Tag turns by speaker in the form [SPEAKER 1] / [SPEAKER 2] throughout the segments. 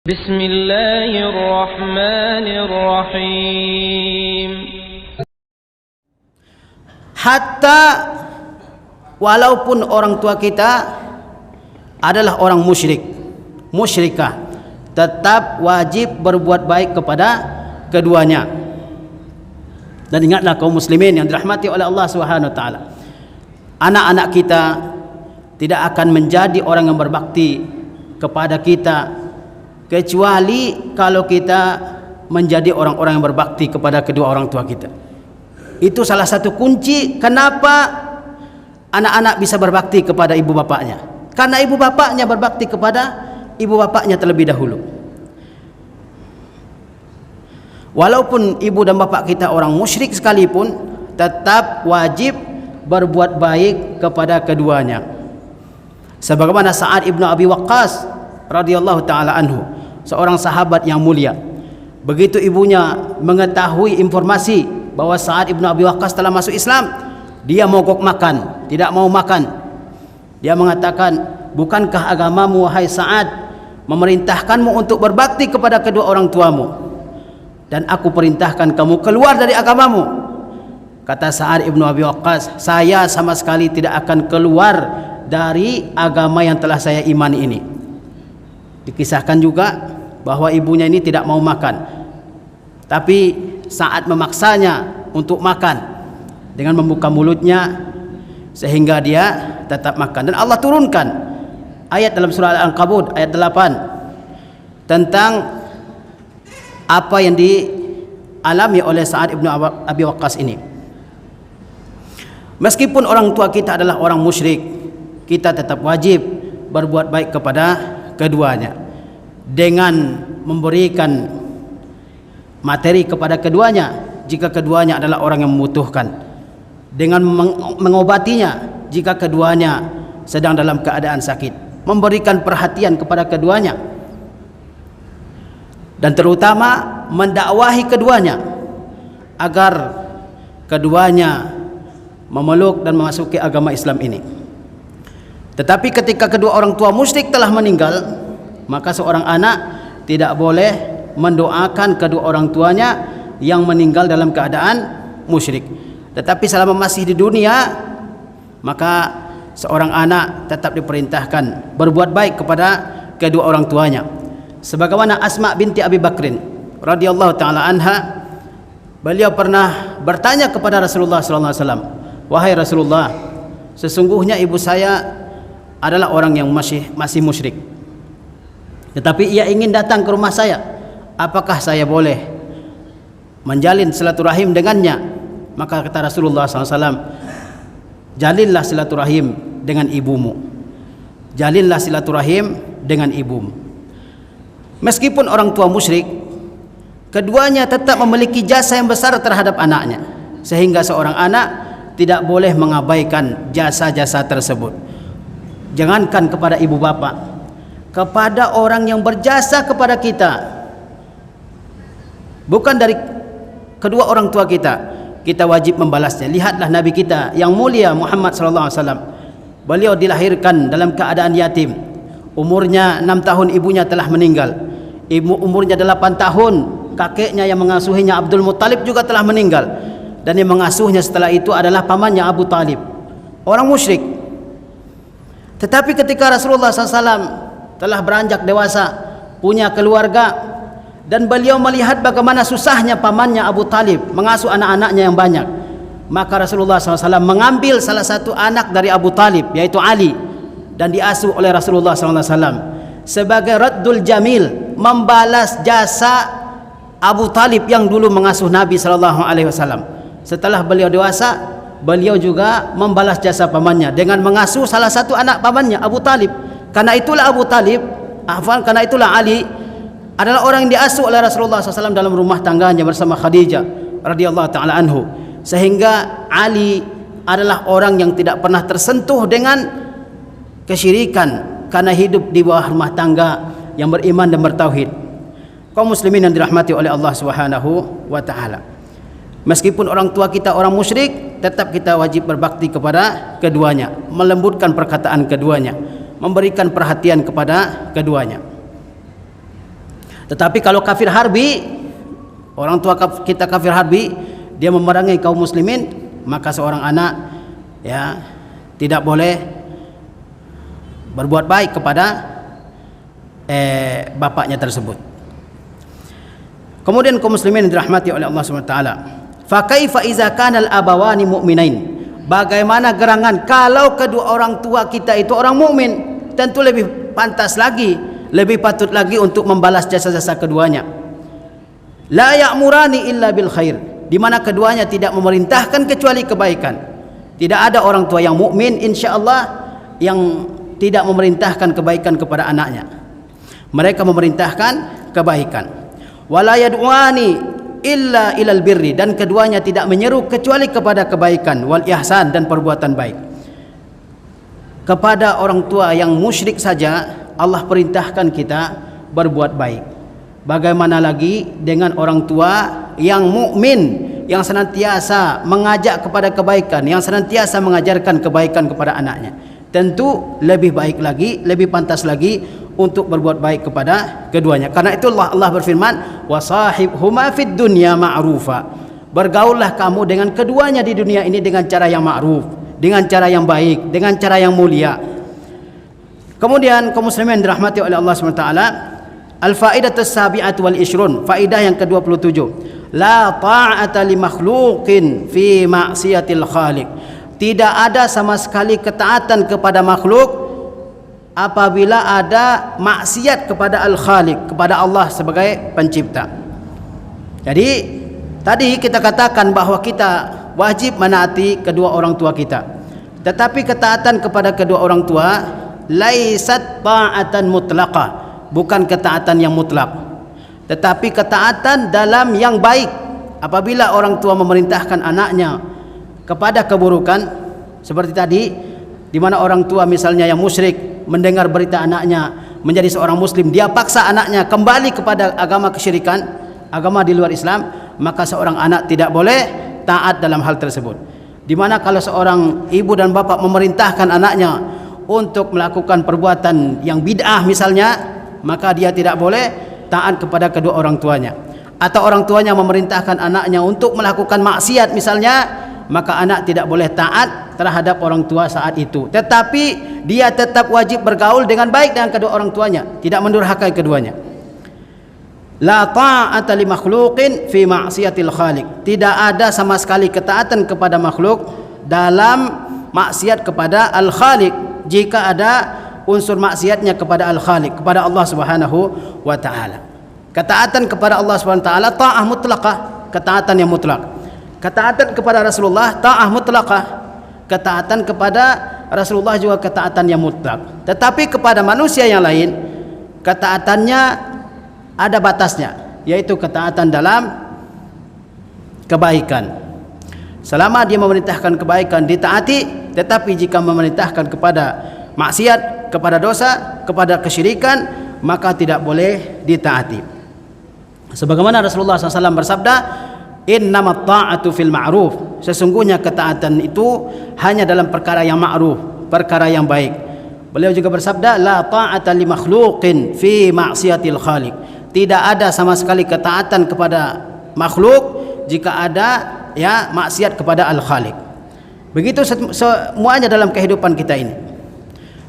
[SPEAKER 1] Bismillahirrahmanirrahim.
[SPEAKER 2] Hatta walaupun orang tua kita adalah orang musyrik, musyrikah, tetap wajib berbuat baik kepada keduanya. Dan ingatlah kaum muslimin yang dirahmati oleh Allah Subhanahu wa taala, anak-anak kita tidak akan menjadi orang yang berbakti kepada kita kecuali kalau kita menjadi orang-orang yang berbakti kepada kedua orang tua kita. Itu salah satu kunci kenapa anak-anak bisa berbakti kepada ibu bapaknya, karena ibu bapaknya berbakti kepada ibu bapaknya terlebih dahulu. Walaupun ibu dan bapak kita orang musyrik sekalipun, tetap wajib berbuat baik kepada keduanya. Sebagaimana Sa'ad ibnu Abi Waqqas radhiyallahu taala anhu, seorang sahabat yang mulia, begitu ibunya mengetahui informasi bahwa Sa'ad ibnu Abi Waqqas telah masuk Islam, dia mogok makan, tidak mau makan. Dia mengatakan, bukankah agamamu wahai Sa'ad memerintahkanmu untuk berbakti kepada kedua orang tuamu, dan aku perintahkan kamu keluar dari agamamu? Kata Sa'ad ibnu Abi Waqqas, saya sama sekali tidak akan keluar dari agama yang telah saya imani ini. Dikisahkan juga bahwa ibunya ini tidak mau makan, tapi Sa'ad memaksanya untuk makan dengan membuka mulutnya sehingga dia tetap makan. Dan Allah turunkan ayat dalam surah Al-Ankabut ayat 8 tentang apa yang dialami oleh Sa'ad ibnu Abi Waqqas ini. Meskipun orang tua kita adalah orang musyrik, kita tetap wajib berbuat baik kepada keduanya dengan memberikan materi kepada keduanya jika keduanya adalah orang yang membutuhkan, dengan mengobatinya jika keduanya sedang dalam keadaan sakit, memberikan perhatian kepada keduanya, dan terutama mendakwahi keduanya agar keduanya memeluk dan memasuki agama Islam ini. Tetapi ketika kedua orang tua musyrik telah meninggal, maka seorang anak tidak boleh mendoakan kedua orang tuanya yang meninggal dalam keadaan musyrik. Tetapi selama masih di dunia, maka seorang anak tetap diperintahkan berbuat baik kepada kedua orang tuanya. Sebagaimana Asma binti Abi Bakrin radhiyallahu taala anha, beliau pernah bertanya kepada Rasulullah sallallahu alaihi wasallam, "Wahai Rasulullah, sesungguhnya ibu saya adalah orang yang masih musyrik, tetapi ia ingin datang ke rumah saya. Apakah saya boleh menjalin silaturahim dengannya?" Maka kata Rasulullah SAW, "Jalinlah silaturahim dengan ibumu. Jalinlah silaturahim dengan ibumu." Meskipun orang tua musyrik, keduanya tetap memiliki jasa yang besar terhadap anaknya, sehingga seorang anak tidak boleh mengabaikan jasa-jasa tersebut. Jangankan kepada ibu bapak, kepada orang yang berjasa kepada kita, bukan dari kedua orang tua kita, kita wajib membalasnya. Lihatlah Nabi kita yang mulia Muhammad SAW. Beliau dilahirkan dalam keadaan yatim. Umurnya 6 tahun ibunya telah meninggal. Umurnya 8 tahun kakeknya yang mengasuhinya Abdul Muttalib juga telah meninggal. Dan yang mengasuhnya setelah itu adalah pamannya Abu Talib, orang musyrik. Tetapi ketika Rasulullah SAW telah beranjak dewasa, punya keluarga, dan beliau melihat bagaimana susahnya pamannya Abu Talib mengasuh anak-anaknya yang banyak, maka Rasulullah SAW mengambil salah satu anak dari Abu Talib, yaitu Ali, dan diasuh oleh Rasulullah SAW sebagai raddul jamil, membalas jasa Abu Talib yang dulu mengasuh Nabi SAW. Setelah beliau dewasa, beliau juga membalas jasa pamannya dengan mengasuh salah satu anak pamannya, Abu Talib. Karena itulah karena itulah Ali adalah orang yang diasuh oleh Rasulullah SAW dalam rumah tangganya bersama Khadijah radhiyallahu taala anhu, sehingga Ali adalah orang yang tidak pernah tersentuh dengan kesyirikan karena hidup di bawah rumah tangga yang beriman dan bertauhid. Kaum muslimin yang dirahmati oleh Allah Subhanahu wa taala, meskipun orang tua kita orang musyrik, tetap kita wajib berbakti kepada keduanya, melembutkan perkataan keduanya, memberikan perhatian kepada keduanya. Tetapi kalau kafir harbi, orang tua kita kafir harbi, dia memerangi kaum muslimin, maka seorang anak ya tidak boleh berbuat baik kepada bapaknya tersebut. Kemudian kaum muslimin dirahmati oleh Allah Subhanahu wa taala. Fa kaifa iza kana al-abawani mu'minain? Bagaimana gerangan kalau kedua orang tua kita itu orang mukmin? Tentu lebih pantas lagi, lebih patut lagi untuk membalas jasa-jasa keduanya. La ya'murani illa bil khair, di mana keduanya tidak memerintahkan kecuali kebaikan. Tidak ada orang tua yang mukmin insyaallah yang tidak memerintahkan kebaikan kepada anaknya. Mereka memerintahkan kebaikan. Wala yad'uani illa ilal birri, dan keduanya tidak menyeru kecuali kepada kebaikan, wal ihsan, dan perbuatan baik. Kepada orang tua yang musyrik saja Allah perintahkan kita berbuat baik. Bagaimana lagi dengan orang tua yang mukmin, yang senantiasa mengajak kepada kebaikan, yang senantiasa mengajarkan kebaikan kepada anaknya? Tentu lebih baik lagi, lebih pantas lagi untuk berbuat baik kepada keduanya. Karena itu Allah berfirman, wasahibhuma fid dunya ma'rufa. Bergaullah kamu dengan keduanya di dunia ini dengan cara yang ma'ruf, dengan cara yang baik, dengan cara yang mulia. Kemudian kaum muslimin dirahmati oleh Allah SWT, al-faidatus sabi'atu wal ishrun, faidah yang ke-27, la ta'ata li makhluqin fi ma'siyatil khaliq. Tidak ada sama sekali ketaatan kepada makhluk apabila ada maksiat kepada Al-Khaliq, kepada Allah sebagai pencipta. Jadi tadi kita katakan bahwa kita wajib menaati kedua orang tua kita. Tetapi ketaatan kepada kedua orang tua laisat ta'atan mutlaqah, bukan ketaatan yang mutlak, tetapi ketaatan dalam yang baik. Apabila orang tua memerintahkan anaknya kepada keburukan, seperti tadi, di mana orang tua misalnya yang musyrik mendengar berita anaknya menjadi seorang muslim, dia paksa anaknya kembali kepada agama kesyirikan, agama di luar Islam, maka seorang anak tidak boleh taat dalam hal tersebut. Di mana kalau seorang ibu dan bapak memerintahkan anaknya untuk melakukan perbuatan yang bid'ah misalnya, maka dia tidak boleh taat kepada kedua orang tuanya. Atau orang tuanya memerintahkan anaknya untuk melakukan maksiat misalnya, maka anak tidak boleh taat terhadap orang tua saat itu. Tetapi dia tetap wajib bergaul dengan baik dengan kedua orang tuanya, tidak mendurhakai keduanya. La ta'ata li makhluqin fi ma'siyatil khaliq. Tidak ada sama sekali ketaatan kepada makhluk dalam maksiat kepada Al-Khaliq, jika ada unsur maksiatnya kepada Al-Khaliq, kepada Allah Subhanahu wa taala. Ketaatan kepada Allah Subhanahu wa taala ta'ah mutlaqah, ketaatan yang mutlak. Ketaatan kepada Rasulullah ta'ah mutlaqah, ketaatan kepada Rasulullah juga ketaatan yang mutlak. Tetapi kepada manusia yang lain ketaatannya ada batasnya, yaitu ketaatan dalam kebaikan. Selama dia memerintahkan kebaikan ditaati, tetapi jika memerintahkan kepada maksiat, kepada dosa, kepada kesyirikan, maka tidak boleh ditaati. Sebagaimana Rasulullah SAW bersabda, innamat ta'atu fil ma'ruf, sesungguhnya ketaatan itu hanya dalam perkara yang ma'ruf, perkara yang baik. Beliau juga bersabda, la ta'ata li makhluqin fi ma'siyatil khaliq. Tidak ada sama sekali ketaatan kepada makhluk jika ada ya maksiat kepada Al-Khaliq. Begitu semuanya dalam kehidupan kita ini.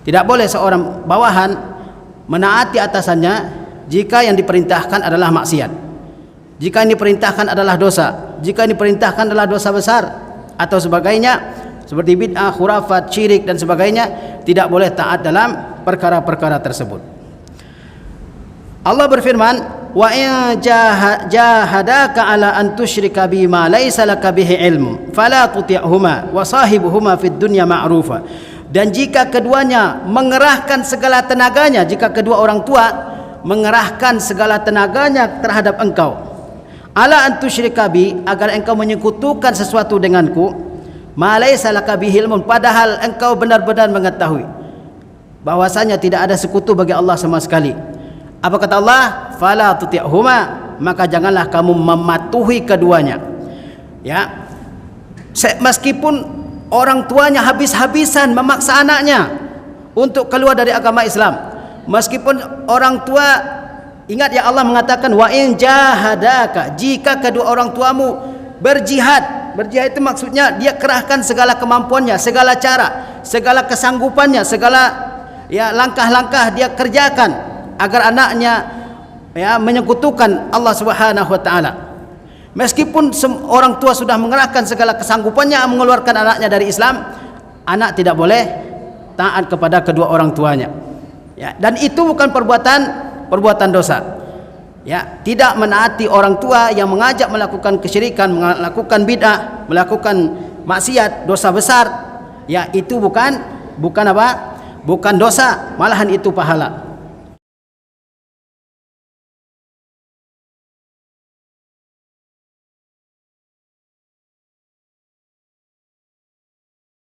[SPEAKER 2] Tidak boleh seorang bawahan menaati atasannya jika yang diperintahkan adalah maksiat. Jika yang diperintahkan adalah dosa, jika yang diperintahkan adalah dosa besar atau sebagainya, seperti bid'ah, khurafat, syirik dan sebagainya, tidak boleh taat dalam perkara-perkara tersebut. Allah berfirman, wa in jahadaka ala an tusyrika bima laysa laka bihi ilm fala tuti'huma wa sahibuhuma fid dunya ma'rufa. Dan jika keduanya mengerahkan segala tenaganya, jika kedua orang tua mengerahkan segala tenaganya terhadap engkau, ala an tusyrika bi, agar engkau menyekutukan sesuatu denganku, ma laysa laka bihi ilmun, padahal engkau benar-benar mengetahui bahwasanya tidak ada sekutu bagi Allah sama sekali. Apa kata Allah? Fala tuti'huma, maka janganlah kamu mematuhi keduanya. Ya, meskipun orang tuanya habis-habisan memaksa anaknya untuk keluar dari agama Islam, meskipun orang tua Ingat ya, Allah mengatakan wa in jahadaka, jika kedua orang tuamu berjihad. Berjihad itu maksudnya dia kerahkan segala kemampuannya, segala cara, segala kesanggupannya, segala ya langkah-langkah dia kerjakan agar anaknya ya menyekutukan Allah Subhanahu wa taala. Meskipun orang tua sudah mengerahkan segala kesanggupannya mengeluarkan anaknya dari Islam, anak tidak boleh taat kepada kedua orang tuanya. Ya, dan itu bukan perbuatan dosa. Ya, tidak menaati orang tua yang mengajak melakukan kesyirikan, melakukan bid'ah, melakukan maksiat, dosa besar. Ya, itu bukan apa? Bukan dosa, malahan itu pahala.